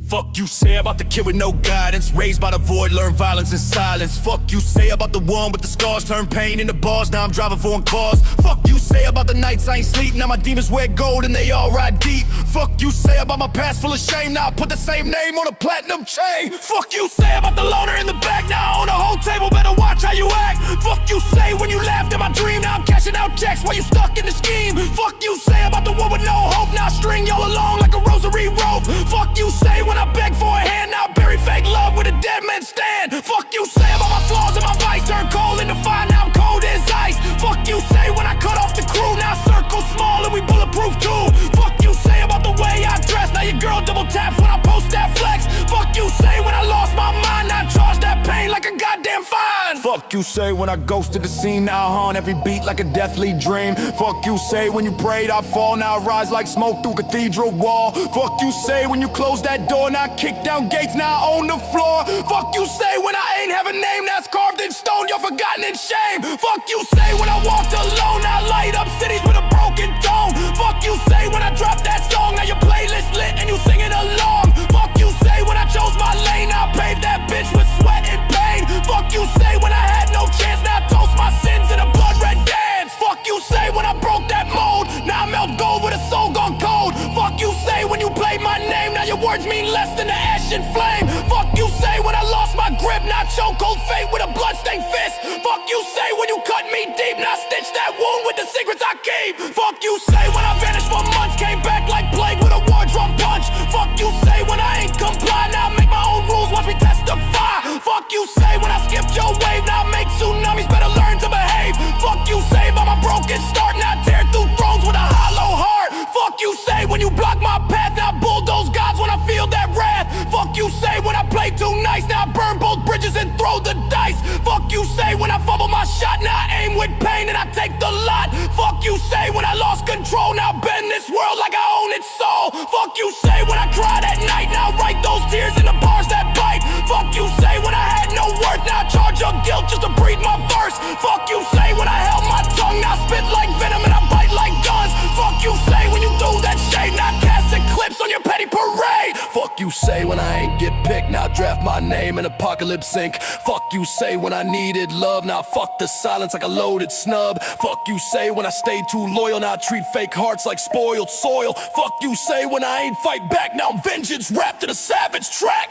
Fuck you say about the kid with no guidance, raised by the void, learn violence in silence. Fuck you say about the one with the scars, turn pain into bars, now I'm driving foreign cars. Fuck you say about the nights I ain't sleep, now my demons wear gold and they all ride deep. Fuck you say about my past full of shame, now I put the same name on a platinum chain. Fuck you say about the loner in the back, now I own a whole table, better watch how you act. Fuck you say when you laughed at my dream, now I'm cashing out checks while you stuck in the scheme. Fuck you say about the one with no hope, now I string y'all along like a rosary rope. Fuck you say when I beg for a hand, now I bury fake love with a dead man's stand. Fuck you say about my flaws and my vice, turn cold into fire, now I'm cold as ice. Fuck you say when I cut off the crew, now I circle small and we bulletproof too. Fuck you say about the way I dress, now your girl double taps when I post that flex. Fuck you say when I lost my mind, now I charge that pain like a goddamn fine. Fuck you say when I ghosted the scene, now I haunt every beat like a deathly dream. Fuck you say when you prayed I fall, now I rise like smoke through cathedral wall. Fuck you say when you close that door, now I kick down gates, now I own the floor. Fuck you say when I ain't have a name, that's carved in stone, you're forgotten in shame. Fuck you say when I walked alone, now I light up cities with a broken tone. Fuck you say when I dropped that song, now your playlist lit and you singing along. Fuck you say when I chose my lane, now I paved that bitch with sweat and pain. Fuck you say when I had no chance, now I toast my sins in a blood red dance. Fuck you say when I broke that mold, now I melt gold with a soul gone cold. Fuck you say when you played my name, now your words mean less than the ash and flame. Fuck you say when I lost my grip, now I choke cold fate with a bloodstained fist. Fuck you say when you cut me deep, now I stitch that wound with the secrets I keep. Fuck you say when I vanished for months, came back like plague with a war drum punch. Fuck you say when I ain't comply, now I make my own rules, watch me testify. Fuck you say when I skipped your wave, now I make tsunamis, better learn to behave. Fuck you say about my broken start, now I tear through thrones with a hollow heart. Fuck you say when you block my path, now I bulldoze gods when I feel that wrath. Fuck you say when I play too nice, now I burn both bridges and throw the dice. Fuck you say when I fumble my shot, now I aim with pain and I take the lot. Fuck you say when I lost control, now I bend this world like I own its soul. Fuck you say when I cried at night, now I write those tears in the bars that bite. Fuck you say when I had no worth, now I charge your guilt just to breathe my verse. Fuck you say when I held my tongue, now I spit like venom and I bite like guns. Fuck you say when you do that shade, now I cast eclipse on your petty parade. Fuck you say when I ain't get picked, now I draft my name in Apocalypse Inc. Fuck you say when I needed love, now I fuck the silence like a loaded snub. Fuck you say when I stayed too loyal, now I treat fake hearts like spoiled soil. Fuck you say when I ain't fight back, now I'm vengeance wrapped in a savage track.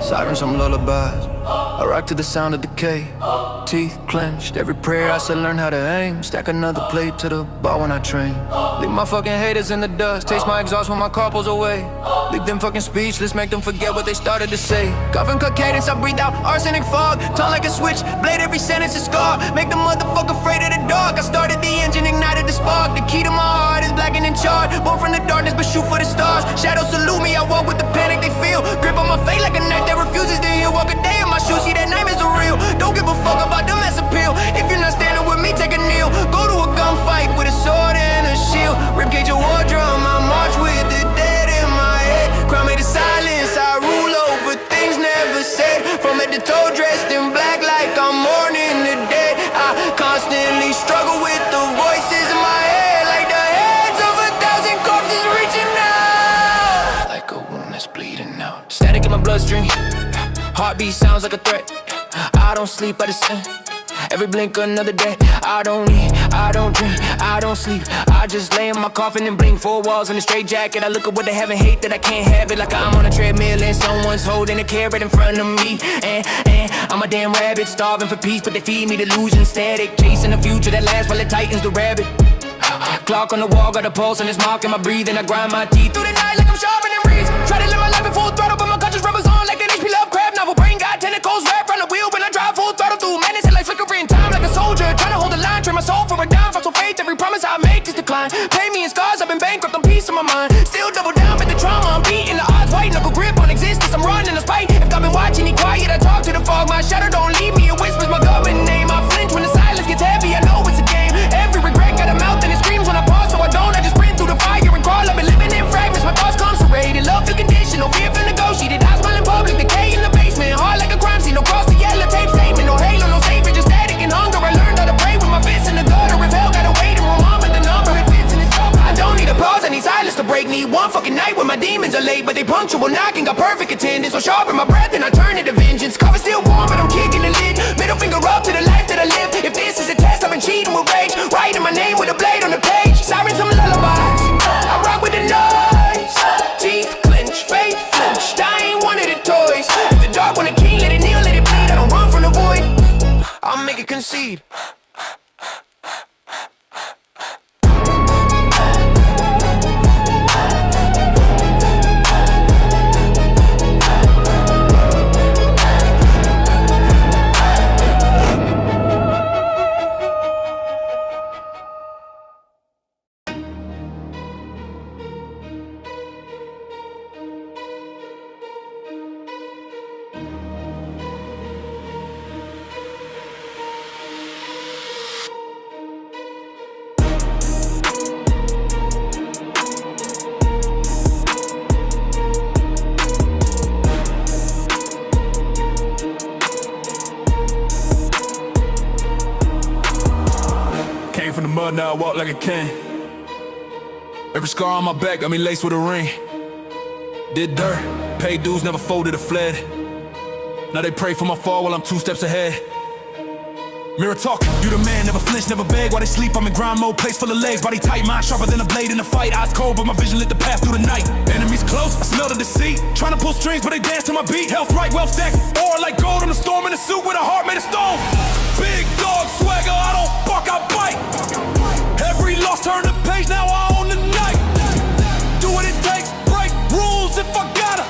Sirens, some lullabies. I rock to the sound of decay. Teeth clenched, every prayer I said learn how to aim. Stack another plate to the bar when I train. Leave my fucking haters in the dust. Taste my exhaust when my car pulls away. Leave them fucking speechless, make them forget what they started to say. Coffin cut cadence, I breathe out arsenic fog. Tongue like a switch, blade every sentence is scar. Make the motherfucker afraid of the dark. I started the engine, ignited the spark. The key to my heart is black and in charge. Born from the darkness, but shoot for the stars. Shadows salute me, I walk with the panic they feel. Grip on my fate like a knife that refuses to heal. Walk a day in my shoes, see that name is a real. Don't give a fuck about the mass appeal. If you're not standing with me, take a kneel. Go to a gunfight with a sword and a shield. Ribcage a war drum, I march with the dead in my head. Crown made of silence, I rule over things never said. From head to toe, dressed in black like I'm mourning the dead. I constantly struggle with the voices in my head, like the heads of 1,000 corpses reaching out. Like a wound that's bleeding out. Static in my bloodstream. Heartbeat sounds like a threat. I don't sleep, I just every blink another day. I don't eat, I don't drink, I don't sleep. I just lay in my coffin and blink. 4 walls in a straight jacket. I look at what they have and hate that I can't have it. Like I'm on a treadmill and someone's holding a carrot in front of me. And I'm a damn rabbit, starving for peace, but they feed me delusion. Static, chasing the future that lasts while it tightens the rabbit. Clock on the wall, got a pulse and it's marking my breathing. I grind my teeth through the night like I'm sharpening reeds. Try to live my life in full throttle, but my conscience rebels on like an HP Lovecraft novel. Brain got tentacles wrapped around the wheel when I drive full throttle through madness and like flickering time like a soldier. Trying to hold the line, train my soul for a dime. Fossil faith, every promise I no spite. If I've been watching, he quiet, I talk to the fog. My shadow don't leave me, it whispers my government name. I flinch when the silence gets heavy, I know it's a game. Every regret got a mouth and it screams when I pause, so I don't. I just sprint through the fire and crawl. I've been living in fragments, my thoughts come serrated. Love feel conditional, fear feel negotiated. I smile in public, decay in the basement. Heart like a crime scene, no cross the yellow tape statement. No halo, no savior, just static and hunger. I learned how to pray with my fists in the gutter. If hell got a waiting room, I'm at the number. It fits in the top. I don't need applause, I need silence to break. Need one fucking night when my demons are late, but they punctual knocking, got perfect attendance. So sharp in my breath and I turn it to vengeance. Cover still warm, but I'm kicking the lid. Middle finger up to the life that I live. If this is a test, I've been cheating with rage. Writing my name with a blade on the page. Sirens, some lullabies. I rock with the noise. Teeth clench, faith flinched. I ain't one of the toys. If the dark when the king, let it kneel, let it bleed. I don't run from the void, I'll make it concede. Now I walk like a king. Every scar on my back got me laced with a ring. Did dirt, paid dues, never folded or fled. Now they pray for my fall while I'm 2 steps ahead. Mirror talk, you the man, never flinch, never beg. While they sleep, I'm in grind mode, place full of legs. Body tight, mind sharper than a blade in a fight. Eyes cold, but my vision lit the path through the night. Enemies close, I smell the deceit. Trying to pull strings, but they dance to my beat. Health right, wealth stacked, or like gold on the storm in a suit with a heart made of stone. Big dog swagger, I don't bark, I bite. Every loss turn the page, now I own the night. Do what it takes, break rules if I gotta.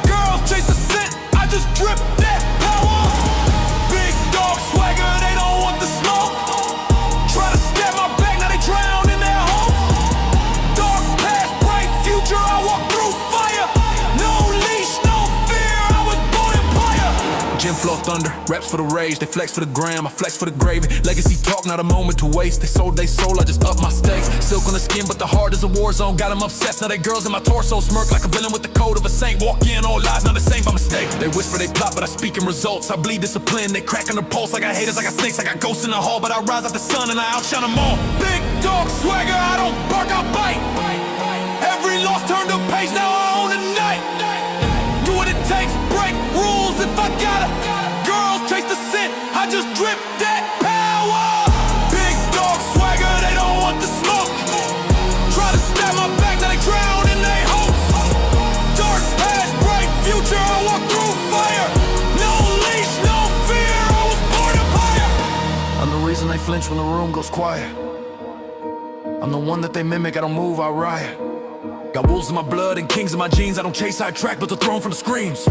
Girls chase the scent, I just drip that power. Big dog swagger, they don't want the smoke. Try to stab my back, now they drown in their hope. Dark past, bright future, I walk through fire. No leash, no fear, I was born in fire. Gym flow thunder, raps for the rage, they flex for the gram, I flex for the gravy. Legacy talk, not a moment to waste. They sold they soul, I just up my stakes. Silk on the skin, but the heart is a war zone. Got them obsessed, now they girls in my torso. Smirk like a villain with the code of a saint. Walk in, all lies, not the same by mistake. They whisper, they plot, but I speak in results. I bleed discipline, they crack on their pulse. I got haters, I got snakes, I got ghosts in the hall, but I rise out the sun and I outshine them all. Big dog swagger, I don't bark, I bite. Every loss turn the page, now I own the night. Do what it takes, break rules if I gotta. Girls chase the scent, I just drip that power. Big dog swagger, they don't want the smoke. Try to stab my back, now they drown in their hopes. Dark past, bright future, I walk through fire. No leash, no fear, I was born to fire. I'm the reason they flinch when the room goes quiet. I'm the one that they mimic, I don't move, I riot. Got wolves in my blood and kings in my genes. I don't chase, I track, but the throne from the screams.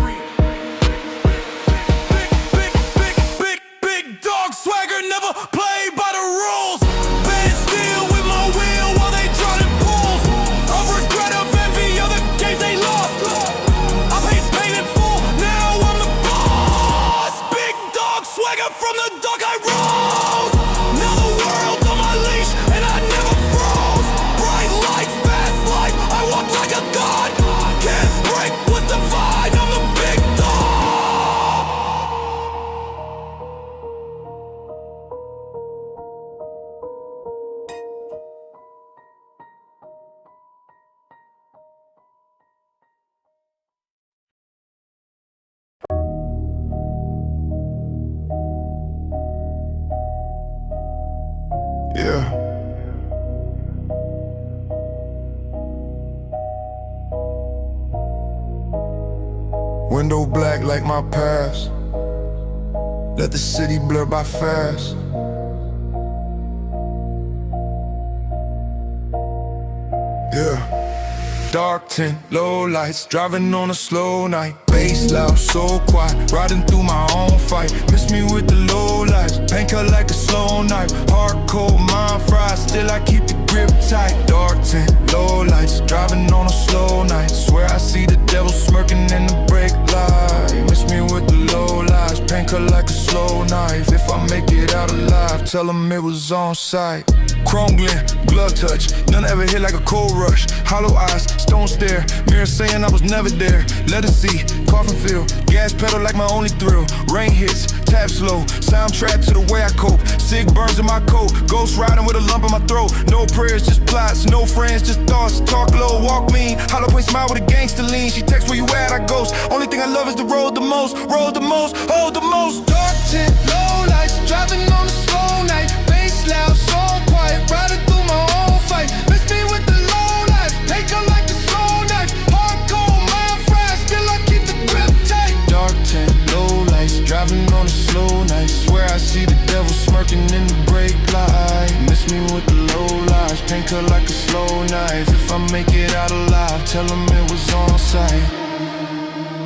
Big dog swagger, never play by the rules. Band still with my wheel while they drowning pools. Of regret, of envy, other games they lost. I paid in full, now I'm the boss. Big dog swagger, from the dark I rose. Now the world on my leash and I never froze. Bright light, fast life, I walk like a god. Can't break what's divine, I'm the big dog. Yeah. Window black like my past. Let the city blur by fast. Yeah. Dark tint, low lights, driving on a slow night. Bass loud, so quiet, riding through my own fight. Miss me with the low lights, paint cut like a slow knife. Hardcore, mind fried, still I keep the grip tight. Dark tint, low lights, driving on a slow night. Swear I see the devil smirking in the brake light. tell them it was on site. Chrome glint, glove touch, none ever hit like a cold rush. Hollow eyes, stone stare, mirror saying I was never there. Let it see, coffin feel, gas pedal like my only thrill. Rain hits, tap slow, soundtrack to the way I cope. Sig burns in my coat, ghost riding with a lump in my throat. No prayers, just plots, no friends, just thoughts. Talk low, walk mean, hollow point smile with a gangster lean. She texts where you at, I ghost. Only thing I love is the road the most, hold the most. Dark tint, low lights, driving on a slow night. Bass loud, so quiet, riding through my own fight. Miss me with the low life, take her like a slow knife. Hardcore, mind fried, still I keep the grip tight. Dark tint, low lights, driving on a slow night. Swear I see the devil smirking in the brake light. Miss me with the low lives, paint her like a slow knife. If I make it out alive, tell them it was on sight.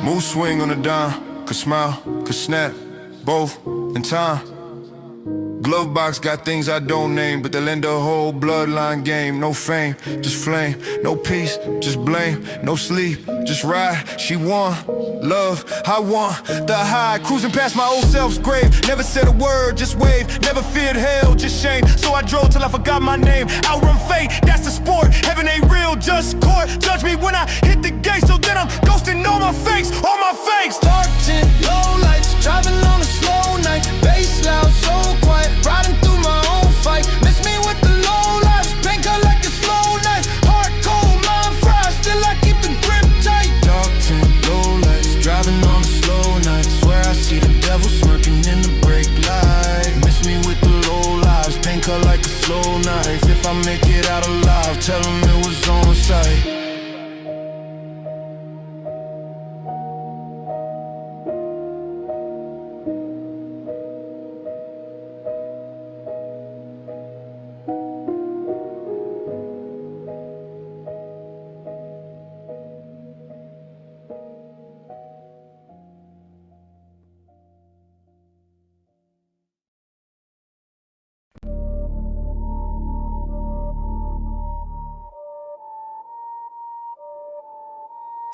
Move swing on a dime, could smile, could snap, both in time. Glove box got things I don't name, but they lend a whole bloodline game. No fame, just flame. No peace, just blame. No sleep, just ride. She won, love, I want the high. Cruising past my old self's grave. Never said a word, just wave. Never feared hell, just shame. So I drove till I forgot my name. Outrun fate, that's the sport. Heaven ain't real, just court. Judge me when I hit the gate, so then I'm ghosting on my face, on my face. Dark tint, low lights, driving on a slow night. Bass loud, so quiet. Riding through my own fight. Miss me with the low lives, paint her like a slow knife. Hardcore, mind fried, still I keep the grip tight. Dark tint, low lights, driving on a slow night. Swear I see the devil smirking in the brake light. Miss me with the low lives, paint her like a slow knife. If I make it out alive, tell them it was on sight.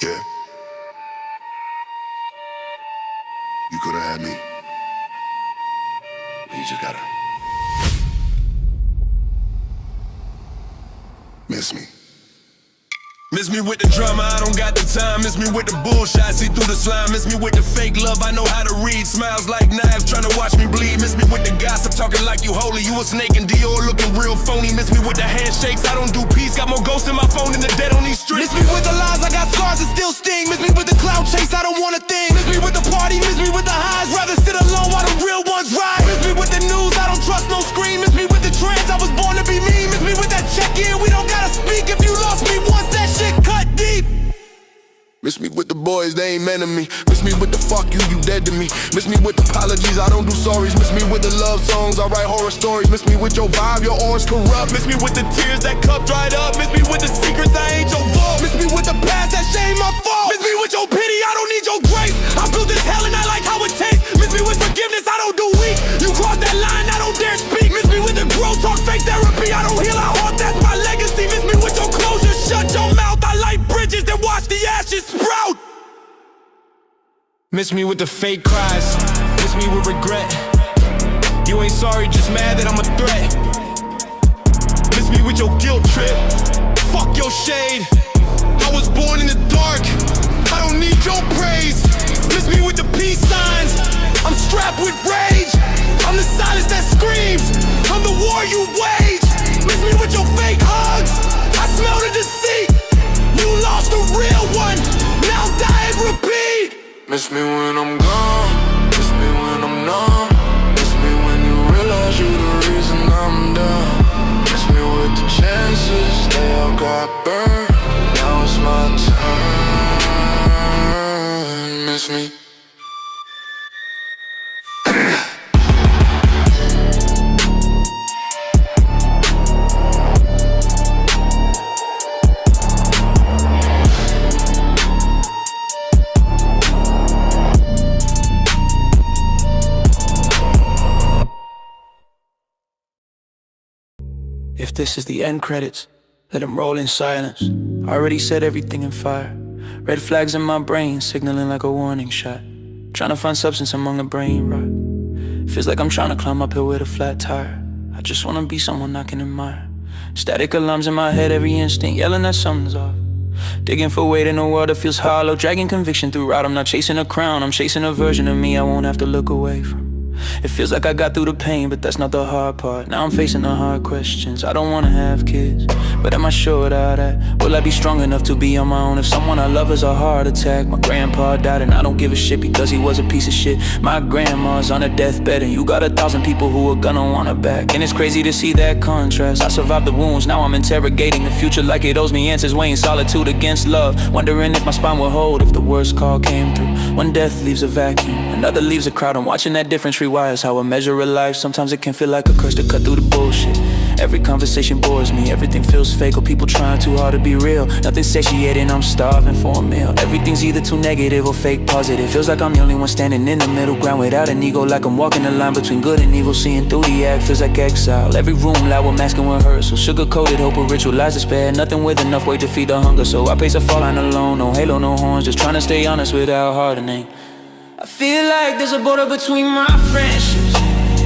Yeah. You could've had me. You just gotta miss me. Miss me with the drama, I don't got the time. Miss me with the bullshit, I see through the slime. Miss me with the fake love, I know how to read. Smiles like knives, trying to watch me bleed. Miss me with the gossip, talking like you holy. You a snake in Dior, looking real phony. Miss me with the handshakes, I don't do peace. Got more ghosts in my phone than the dead on these streets. Miss me with the lies, I got scars that still sting. Miss me with the cloud chase, I don't want a thing. Miss me with the party, miss me with the highs. Rather sit alone while the real ones ride. Miss me with the news, I don't trust no screen. Miss me with the trends, I was born to be me. Miss me with that check-in, we don't gotta speak. If you lost me once, that shit cut deep. Miss me with the boys, they ain't meant to me. Miss me with the fuck you, you dead to me. Miss me with the apologies, I don't do sorries. Miss me with the love songs, I write horror stories. Miss me with your vibe, your aura's corrupt. Miss me with the tears, that cup dried up. Miss me with the secrets, I ain't your fault. Miss me with the past, that shame my fault. Miss me with your pity, I don't need your grace. I built this hell and I like how it tastes. Miss me with forgiveness, I don't do weak. You cross that line, I don't dare speak. Miss me with the growth talk, fake therapy. I don't heal, I haunt, that's my legacy. Miss me with your closure, shut your mouth. I light bridges, then watch the ashes sprout. Miss me with the fake cries, miss me with regret. You ain't sorry, just mad that I'm a threat. Miss me with your guilt trip, fuck your shade. I was born in the dark, I don't need your praise. Miss me with the peace signs, I'm strapped with rage. I'm the silence that screams, I'm the war you wage. Miss me with your fake hugs, I smell the deceit. You lost the real one, now die and repeat. Miss me when I'm gone, miss me when I'm numb. Miss me when you realize you the reason I'm done. Miss me with the chances, they all got burned. Now it's my turn. Miss me. If this is the end credits, let them roll in silence. I already set everything in fire. Red flags in my brain, signaling like a warning shot. Trying to find substance among the brain rot. Feels like I'm trying to climb uphill with a flat tire. I just wanna be someone I can admire. Static alarms in my head, every instinct yelling that something's off. Digging for weight in a world that feels hollow, dragging conviction through route. I'm not chasing a crown, I'm chasing a version of me I won't have to look away from. It feels like I got through the pain, but that's not the hard part. Now I'm facing the hard questions. I don't wanna have kids, but am I sure about that? Will I be strong enough to be on my own if someone I love is a heart attack? My grandpa died and I don't give a shit because he was a piece of shit. My grandma's on her deathbed and you got 1,000 people who are gonna want her back. And it's crazy to see that contrast. I survived the wounds, now I'm interrogating the future like it owes me answers, weighing solitude against love, wondering if my spine will hold if the worst call came through. One death leaves a vacuum, another leaves a crowd. I'm watching that difference rewires how I measure a life. Sometimes it can feel like a curse to cut through the bullshit. Every conversation bores me, everything feels fake, or people trying too hard to be real. Nothing satiating, I'm starving for a meal. Everything's either too negative or fake positive. Feels like I'm the only one standing in the middle ground without an ego, like I'm walking the line between good and evil. Seeing through the act feels like exile. Every room loud with masking rehearsal, sugar-coated hope will ritualize despair. Nothing with enough weight to feed the hunger, so I pace a fall line alone. No halo, no horns, just trying to stay honest without hardening. I feel like there's a border between my friendships,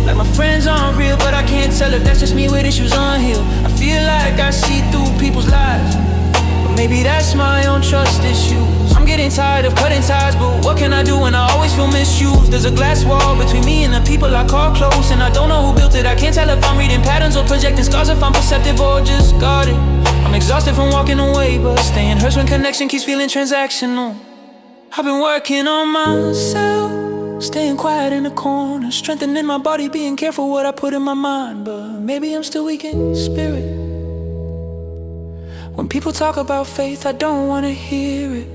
like my friends aren't real, but I can't tell if that's just me with issues unhealed. I feel like I see through people's lives, but maybe that's my own trust issues. I'm getting tired of cutting ties, but what can I do when I always feel misused? There's a glass wall between me and the people I call close, and I don't know who built it. I can't tell if I'm reading patterns or projecting scars, if I'm perceptive or just guarded. I'm exhausted from walking away, but staying hurts when connection keeps feeling transactional. I've been working on myself, staying quiet in the corner, strengthening my body, being careful what I put in my mind. But maybe I'm still weak in spirit. When people talk about faith, I don't wanna hear it.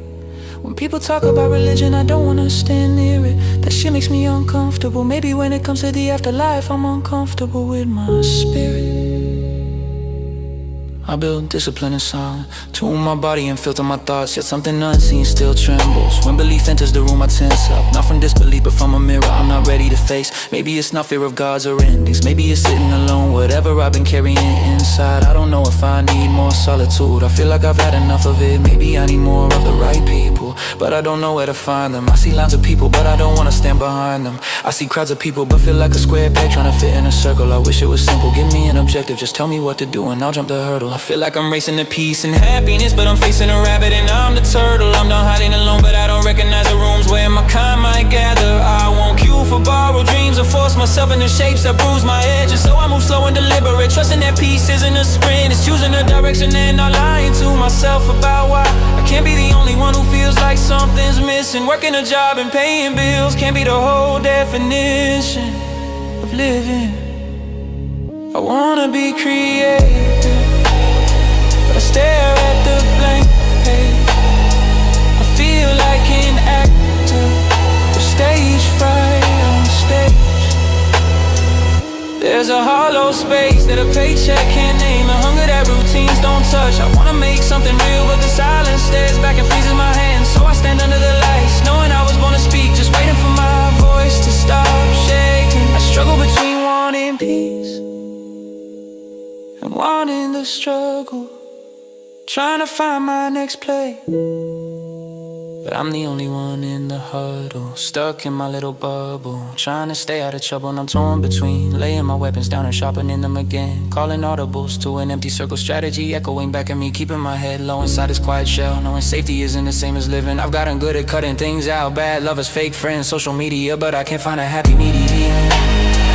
When people talk about religion, I don't wanna stand near it. That shit makes me uncomfortable. Maybe when it comes to the afterlife, I'm uncomfortable with my spirit. I build discipline in silence, tune my body and filter my thoughts, yet something unseen still trembles. When belief enters the room, I tense up, not from disbelief but from a mirror I'm not ready to face. Maybe it's not fear of gods or endings, maybe it's sitting alone, whatever I've been carrying inside. I don't know if I need more solitude, I feel like I've had enough of it. Maybe I need more of the right people, but I don't know where to find them. I see lines of people, but I don't wanna stand behind them. I see crowds of people, but feel like a square peg trying to fit in a circle. I wish it was simple, give me an objective, just tell me what to do and I'll jump the hurdle. I feel like I'm racing to peace and happiness, but I'm facing a rabbit and I'm the turtle. I'm done hiding alone, but I don't recognize the rooms where my kind might gather. I won't queue for borrowed dreams or force myself into shapes that bruise my edges. So I move slow and deliberate, trusting that peace isn't a sprint, it's choosing a direction and not lying to myself about why I can't be the only one who feels like something's missing. Working a job and paying bills can't be the whole definition of living. I wanna be creative, I stare at the blank page. I feel like an actor with stage fright on stage. There's a hollow space that a paycheck can't name, a hunger that routines don't touch. I wanna make something real, but the silence stares back and freezes my hands. So I stand under the lights, knowing I was born to speak, just waiting for my voice to stop shaking. I struggle between wanting peace and wanting the struggle, trying to find my next play, but I'm the only one in the huddle, stuck in my little bubble, trying to stay out of trouble. And I'm torn between laying my weapons down and sharpening them again, calling audibles to an empty circle strategy, echoing back at me, keeping my head low inside this quiet shell, knowing safety isn't the same as living. I've gotten good at cutting things out, bad lovers, fake friends, social media, but I can't find a happy medium.